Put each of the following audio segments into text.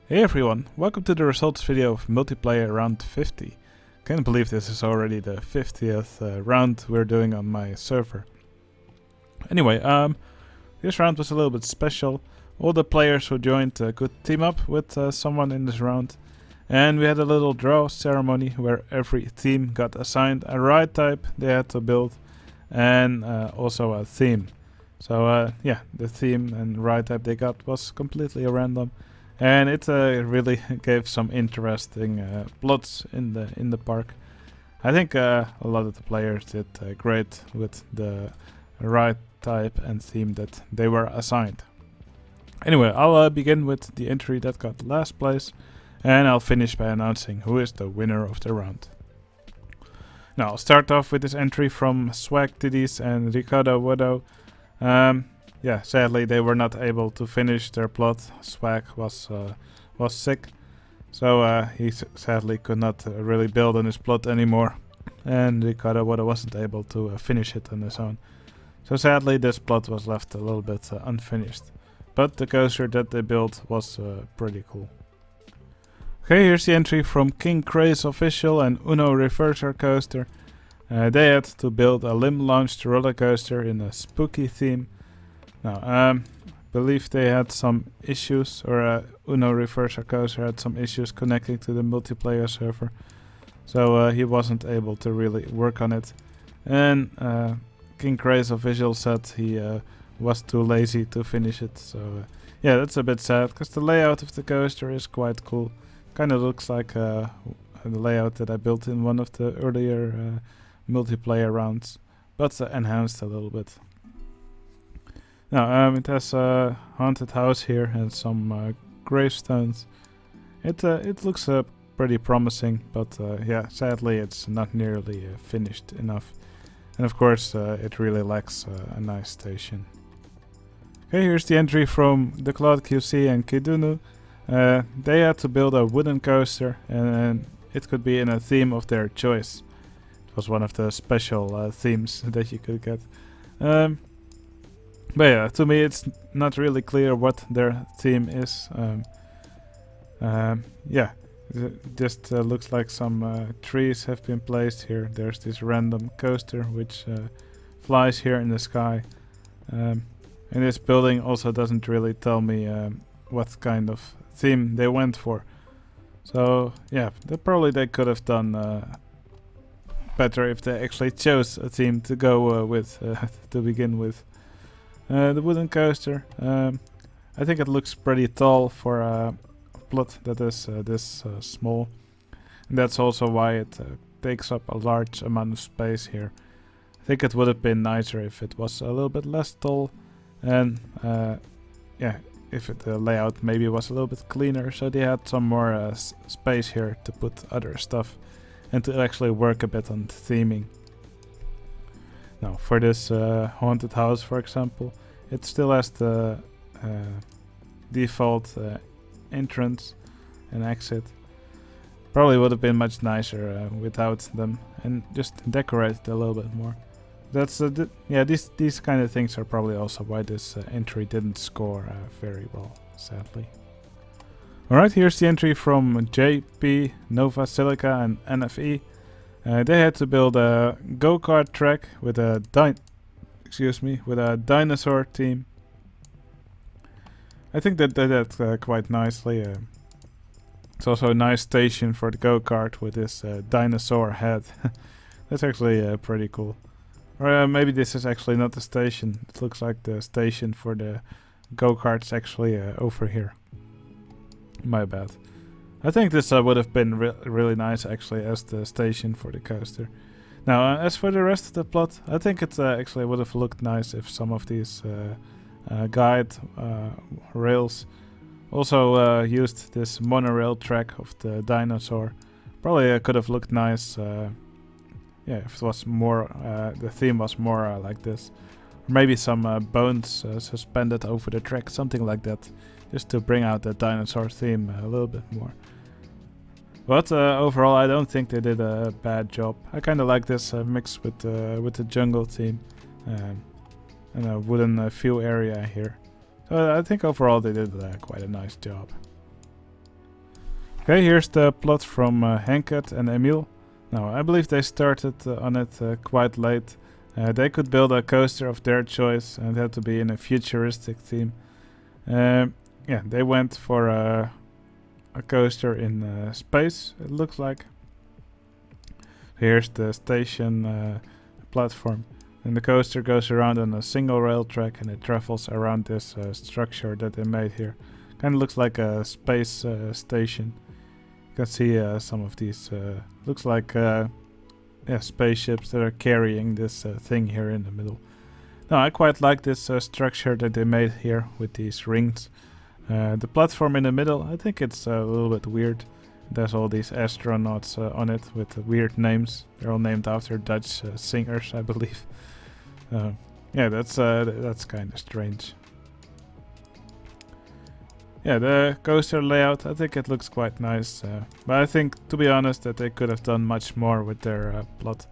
Hey everyone, welcome to the results video of multiplayer round 50. Can't believe this is already the 50th round we're doing on my server. Anyway, this round was a little bit special. All the players who joined could team up with someone in this round. And we had a little draw ceremony where every team got assigned a ride type they had to build and also a theme. So yeah, the theme and ride type they got was completely random. And it really gave some interesting plots in the park. I think a lot of the players did great with the ride type and theme that they were assigned. Anyway, I'll begin with the entry that got last place, and I'll finish by announcing who is the winner of the round. Now I'll start off with this entry from Swag Tiddies and Ricardo Wado. Yeah, sadly they were not able to finish their plot. Swag was sick, so he sadly could not really build on his plot anymore, and Ricardo wasn't able to finish it on his own. So sadly this plot was left a little bit unfinished, but the coaster that they built was pretty cool. Okay, here's the entry from King Craze Official and Uno Reverser Coaster. They had to build a limb-launched roller coaster in a spooky theme. Now, I believe they had some issues, or Uno Reverser Coaster had some issues connecting to the multiplayer server, so he wasn't able to really work on it. And King Craze Official said he was too lazy to finish it, so yeah, that's a bit sad, because the layout of the coaster is quite cool. Kind of looks like the layout that I built in one of the earlier multiplayer rounds, but enhanced a little bit. Now, it has a haunted house here and some gravestones. It looks pretty promising, but yeah, sadly it's not nearly finished enough. And of course, it really lacks a nice station. Okay, here's the entry from the Cloud QC and Kidunu. They had to build a wooden coaster, and it could be in a theme of their choice. It was one of the special themes that you could get. But yeah, to me it's not really clear what their theme is. Yeah, it just looks like some trees have been placed here. There's this random coaster which flies here in the sky. And this building also doesn't really tell me what kind of theme they went for. So yeah, they could have done better if they actually chose a theme to go with to begin with. The wooden coaster, I think it looks pretty tall for a plot that is this small, and that's also why it takes up a large amount of space here. I think it would have been nicer if it was a little bit less tall, and yeah, if the layout maybe was a little bit cleaner, so they had some more space here to put other stuff and to actually work a bit on theming. Now, for this haunted house, for example, it still has the default entrance and exit. Probably would have been much nicer without them, and just decorate it a little bit more. That's yeah, these kind of things are probably also why this entry didn't score very well, sadly. Alright, here's the entry from JP, Nova, Silica and NFE. They had to build a go-kart track with a dinosaur theme. I think that they did quite nicely. It's also a nice station for the go-kart with this dinosaur head. That's actually pretty cool. Or maybe this is actually not the station. It looks like the station for the go-kart's actually over here. My bad. I think this would have been really nice actually as the station for the coaster. Now, as for the rest of the plot, I think it actually would have looked nice if some of these guide rails also used this monorail track of the dinosaur. Probably could have looked nice. Yeah, if it was more, the theme was more like this. Or maybe some bones suspended over the track, something like that, just to bring out the dinosaur theme a little bit more. But overall, I don't think they did a bad job. I kind of like this mix with the jungle theme and a wooden field area here. So I think overall they did quite a nice job. Okay, here's the plot from Hancock and Emil. Now, I believe they started on it quite late. They could build a coaster of their choice, and it had to be in a futuristic theme. Yeah, they went for a coaster in space, it looks like. Here's the station platform. And the coaster goes around on a single rail track, and it travels around this structure that they made here. Kind of looks like a space station. You can see some of these, looks like spaceships that are carrying this thing here in the middle. Now, I quite like this structure that they made here with these rings. The platform in the middle, I think it's a little bit weird. There's all these astronauts on it with weird names. They're all named after Dutch singers, I believe. Yeah, that's kind of strange. Yeah, the coaster layout, I think it looks quite nice. But I think, to be honest, that they could have done much more with their plot.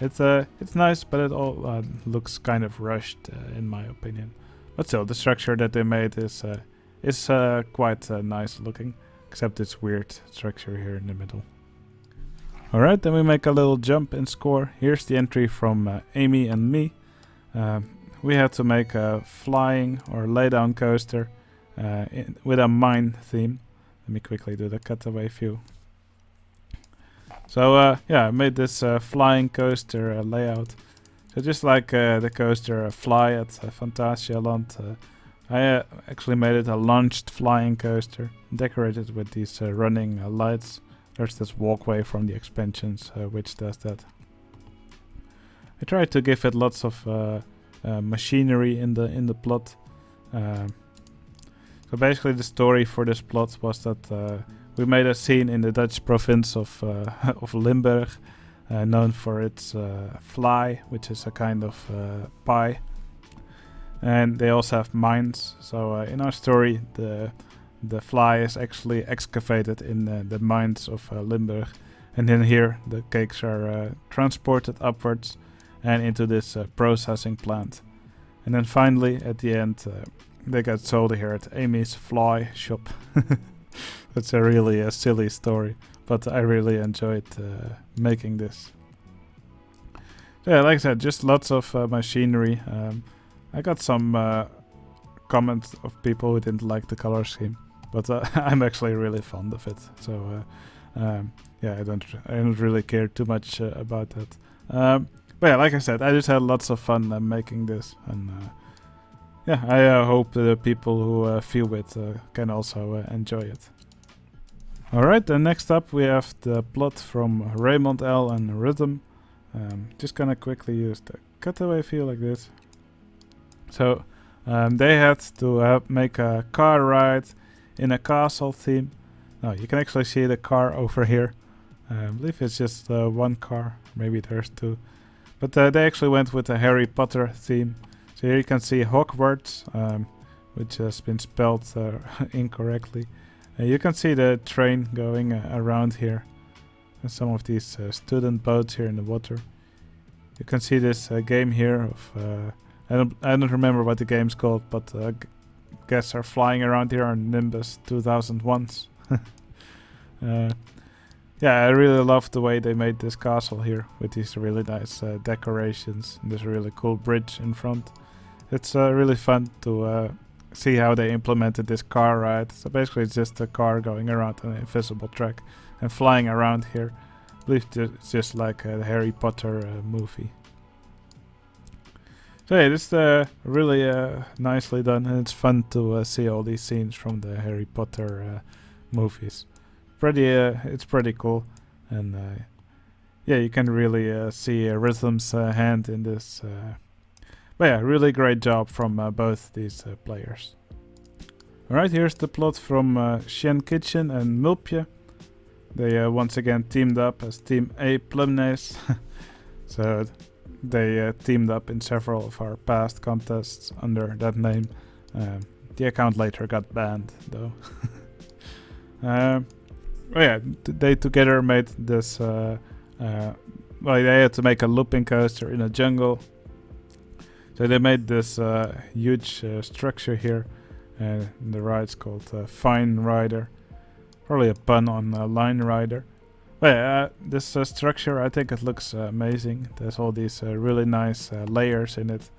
It's nice, but it all looks kind of rushed, in my opinion. But still, the structure that they made is quite nice looking, except this weird structure here in the middle. Alright, then we make a little jump in score. Here's the entry from Amy and me. We had to make a flying or lay-down coaster with a mine theme. Let me quickly do the cutaway view. So yeah, I made this flying coaster layout. So just like the coaster Fly at Phantasialand, I actually made it a launched flying coaster, decorated with these running lights. There's this walkway from the expansions which does that. I tried to give it lots of machinery in the plot. So basically the story for this plot was that we made a scene in the Dutch province of Limburg, known for its fly, which is a kind of pie. And they also have mines. So in our story, the fly is actually excavated in the mines of Limburg. And then here the cakes are transported upwards and into this processing plant. And then finally, at the end, they got sold here at Amy's Fly shop. That's a really silly story, but I really enjoyed making this. So yeah, like I said, just lots of machinery. I got some comments of people who didn't like the color scheme, but I'm actually really fond of it. So yeah, I don't really care too much about that. But yeah, like I said, I just had lots of fun making this, and yeah, I hope the people who feel it can also enjoy it. Alright, then next up we have the plot from Raymond L and Rhythm. Just gonna quickly use the cutaway view like this. So they had to make a car ride in a castle theme. Now you can actually see the car over here. I believe it's just one car, maybe there's two. But they actually went with a Harry Potter theme. So here you can see Hogwarts, which has been spelled incorrectly. You can see the train going around here. And some of these student boats here in the water. You can see this game here of... I don't remember what the game's called, but guests are flying around here on Nimbus 2001s. Yeah, I really love the way they made this castle here with these really nice decorations and this really cool bridge in front. It's really fun to see how they implemented this car ride. So basically it's just a car going around on an invisible track and flying around here. I believe it's just like a Harry Potter movie. So yeah, this really nicely done, and it's fun to see all these scenes from the Harry Potter movies. It's pretty cool, and yeah, you can really see Rhythm's hand in this. But yeah, really great job from both these players. Alright, here's the plot from Shen Kitchen and Milpia. They once again teamed up as Team A Plumnace. So they teamed up in several of our past contests under that name. The account later got banned though. Oh yeah, they together made this, well, they had to make a looping coaster in a jungle. So they made this huge structure here. The ride's called Fine Rider. Probably a pun on Line Rider. But yeah, this structure, I think it looks amazing. There's all these really nice layers in it.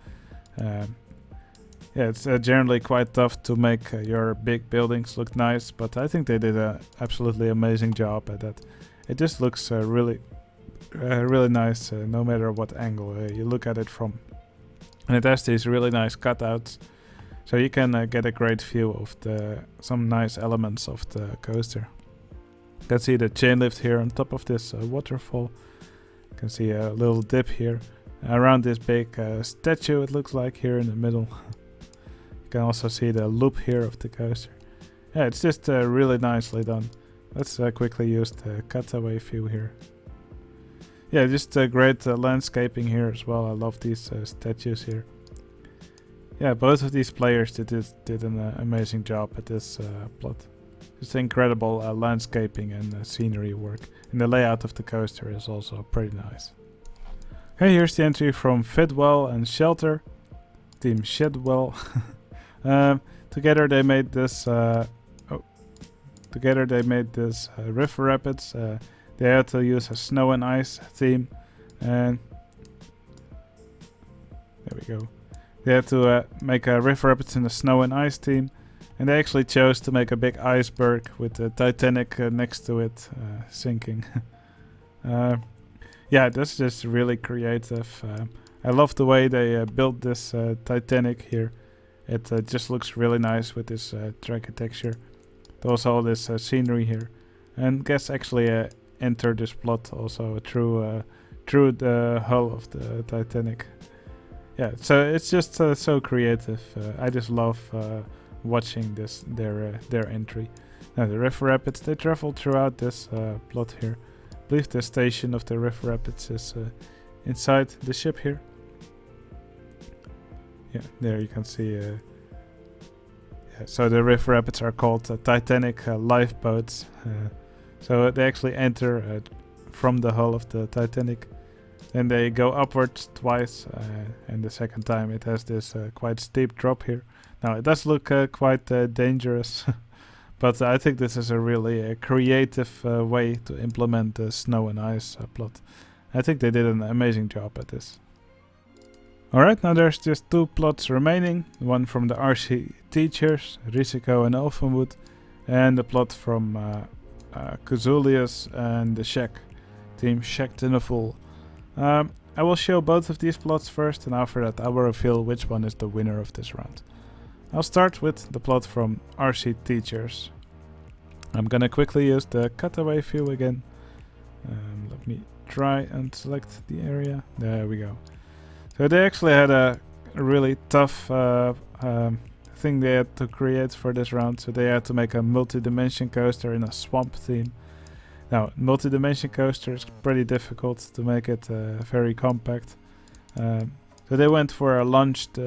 Yeah, it's generally quite tough to make your big buildings look nice, but I think they did an absolutely amazing job at that. It just looks really nice, no matter what angle you look at it from. And it has these really nice cutouts, so you can get a great view of some nice elements of the coaster. You can see the chain lift here on top of this waterfall. You can see a little dip here around this big statue, it looks like, here in the middle. You can also see the loop here of the coaster. Yeah, it's just really nicely done. Let's quickly use the cutaway view here. Yeah, just great landscaping here as well. I love these statues here. Yeah, both of these players did an amazing job at this plot. Just incredible landscaping and scenery work. And the layout of the coaster is also pretty nice. Okay, here's the entry from Fedwell and Shelter. Team Shedwell. Together they made this river rapids. They had to use a snow and ice theme, and there we go. They had to make a river rapids in the snow and ice theme, and they actually chose to make a big iceberg with the Titanic next to it sinking. Yeah, that's just really creative. I love the way they built this Titanic here. It just looks really nice with this track texture. There's all this scenery here, and guests actually enter this plot also through the hull of the Titanic. Yeah, so it's just so creative. I just love watching their entry. Now the river rapids, they travel throughout this plot here. I believe the station of the river rapids is inside the ship here. Yeah, there you can see. Yeah, so the river rapids are called Titanic lifeboats. So they actually enter from the hull of the Titanic. Then they go upwards twice, and the second time it has this quite steep drop here. Now it does look quite dangerous, but I think this is a really creative way to implement the snow and ice plot. I think they did an amazing job at this. Alright, now there's just two plots remaining. One from the RC Teachers, Ricardo and Elfinwood, and the plot from Cassoulias and The Sheck, Team Sheck to the full. I will show both of these plots first, and after that I will reveal which one is the winner of this round. I'll start with the plot from RC Teachers. I'm gonna quickly use the cutaway view again. Let me try and select the area. There we go. So they actually had a really tough thing they had to create for this round. So they had to make a multi-dimension coaster in a swamp theme. Now, multi-dimension coaster is pretty difficult to make it very compact. So they went for a launched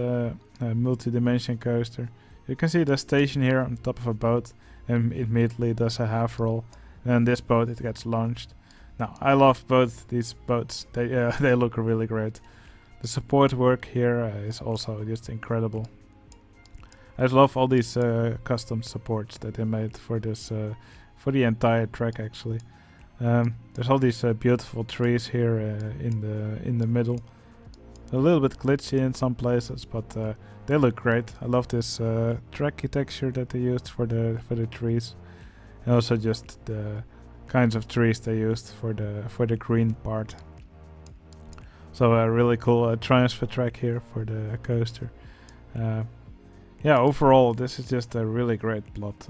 multi-dimension coaster. You can see the station here on top of a boat, and immediately does a half roll. And this boat, it gets launched. Now, I love both these boats. They look really great. The support work here is also just incredible. I just love all these custom supports that they made for this, for the entire track actually. There's all these beautiful trees here in the middle. A little bit glitchy in some places, but they look great. I love this tracky texture that they used for the trees, and also just the kinds of trees they used for the green part. So a really cool transfer track here for the coaster. Yeah, overall this is just a really great plot.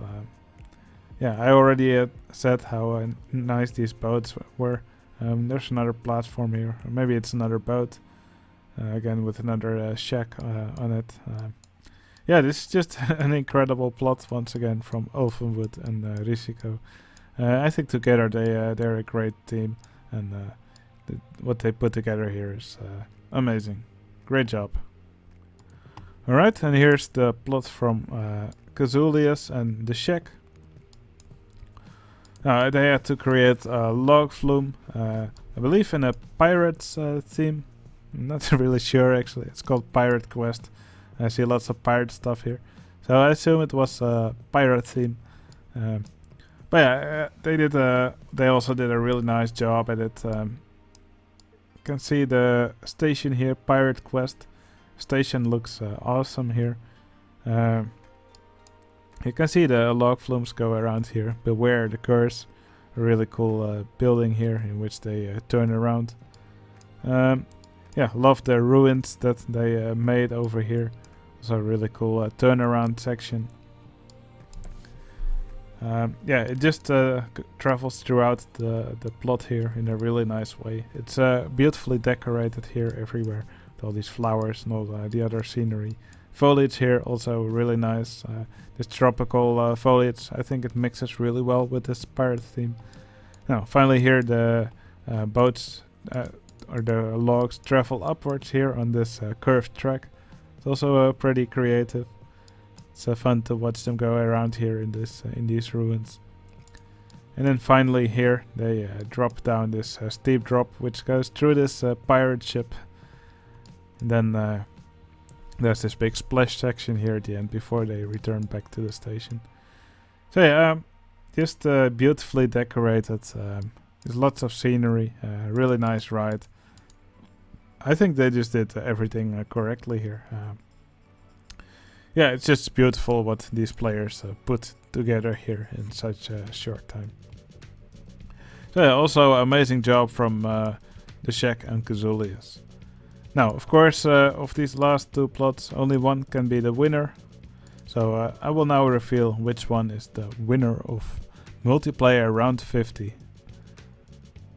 Yeah, I already said how nice these boats were. There's another platform here, or maybe it's another boat. Again with another shack on it. Yeah, this is just an incredible plot once again from Elfinwood and Ricardo. I think together they're a great team, and what they put together here is amazing. Great job. Alright, and here's the plot from Cassoulias and The Sheck. They had to create a log flume, I believe in a pirates theme. I'm not really sure actually. It's called Pirate Quest. I see lots of pirate stuff here. So I assume it was a pirate theme. But yeah, they also did a really nice job at it. You can see the station here, Pirate Quest. Station looks awesome here. You can see the log flumes go around here. Beware the curse. A really cool building here in which they turn around. Yeah, love the ruins that they made over here. Also a really cool turnaround section. Yeah, it just travels throughout the plot here in a really nice way. It's beautifully decorated here everywhere with all these flowers and all the other scenery. Foliage here also really nice. This tropical foliage, I think it mixes really well with this pirate theme. Now, finally here the boats or the logs travel upwards here on this curved track. It's also pretty creative. It's fun to watch them go around here in these ruins. And then finally here they drop down this steep drop which goes through this pirate ship. And then there's this big splash section here at the end before they return back to the station. So yeah, just beautifully decorated. There's lots of scenery. Really nice ride. I think they just did everything correctly here. Yeah, it's just beautiful what these players put together here in such a short time. So yeah, also amazing job from The Sheck and Cassoulias. Now, of course, of these last two plots, only one can be the winner. So I will now reveal which one is the winner of multiplayer round 50.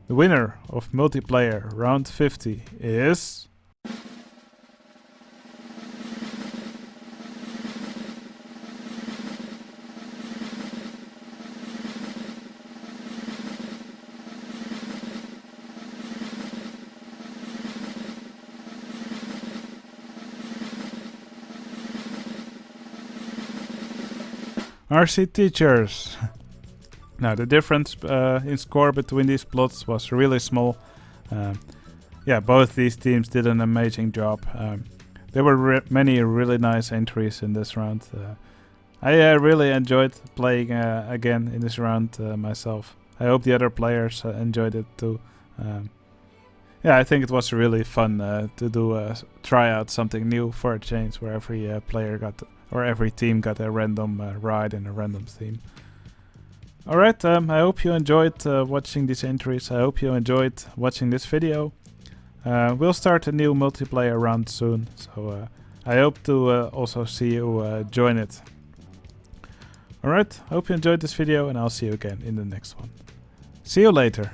The winner of multiplayer round 50 is... RC Teachers. Now the difference in score between these plots was really small. Yeah, both these teams did an amazing job. There were many really nice entries in this round. I really enjoyed playing again in this round myself. I hope the other players enjoyed it too. Yeah, I think it was really fun to do try out something new for a change, where every player got or every team got a random ride and a random theme. Alright, I hope you enjoyed watching these entries. I hope you enjoyed watching this video. We'll start a new multiplayer round soon, so I hope to also see you join it. Alright, hope you enjoyed this video and I'll see you again in the next one. See you later!